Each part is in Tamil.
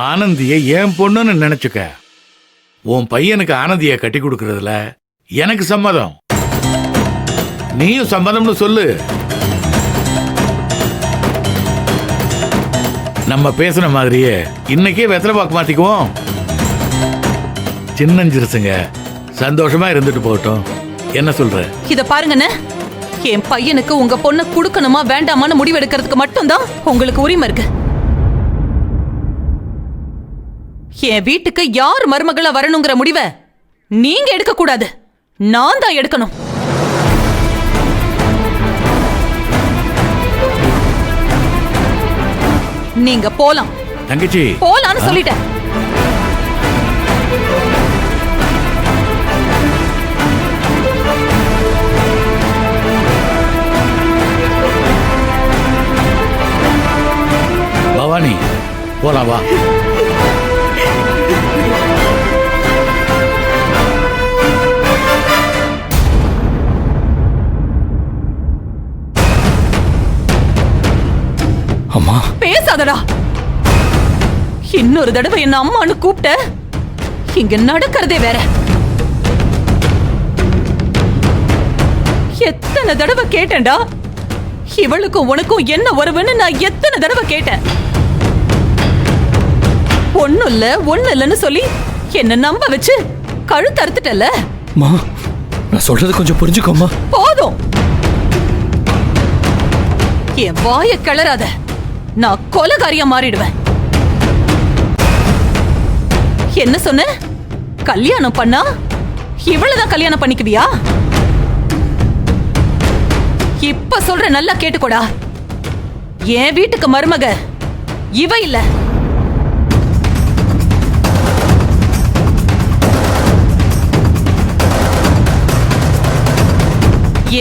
ஆனந்திய என் பொண்ணுன்னு நினைச்சுக்க. உன் பையனுக்கு ஆனந்திய கட்டி கொடுக்கறதுல எனக்கு சம்மதம். நீயும் சம்மதம்னு சொல்லு. நம்ம பேசுன மாதிரியே இன்னைக்கே வெத்தலை பாக்கு மாத்திக்குவோம். சின்னஞ்சிருசுங்க சந்தோஷமா இருந்துட்டு போகட்டும். என்ன சொல்ற? இத பாருங்கண்ணே, என் பையனுக்கு உங்க பொண்ணு குடுக்கணுமா வேண்டாமான்னு முடிவெடுக்கிறதுக்கு மட்டும்தான் உங்களுக்கு உரிமை இருக்கு. என் வீட்டுக்கு யார் மருமகளா வரணுங்கிற முடிவை நீங்க எடுக்க கூடாது, நான் தான் எடுக்கணும். நீங்க போலாம். தங்கச்சி போலான்னு சொல்லிட்டேன். பவானி போலாம் வா. அம்மா பேசாதடா. இன்னொரு தடவை என்ன அம்மான்னு கூப்பிட்ட இங்க நடக்கிறதே வேற. எத்தனை தடவை கேட்டேன்டா, இவளுக்கும் உனக்கும் என்ன உறவுன்னு நான் எத்தனை தடவை கேட்டேன். ஒண்ணும் இல்லன்னு சொல்லி என்ன நம்ப வச்சு கழுத்து அறுத்துட்டல. மா, நான் சொல்றது கொஞ்சம் புரிஞ்சுக்கோமா. போதும், என் வாய கிளறாத. நான் கொலைகாரியா மாறிடுவேன். என்ன சொன்ன? கல்யாணம் பண்ணா இவ்வளவுதான் கல்யாணம் பண்ணிக்குவியா? இப்ப சொல்ற, நல்லா கேட்டுக்கோடா. என் வீட்டுக்கு மருமக இவ இல்ல.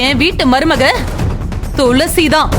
என் வீட்டு மருமக துளசிதான்.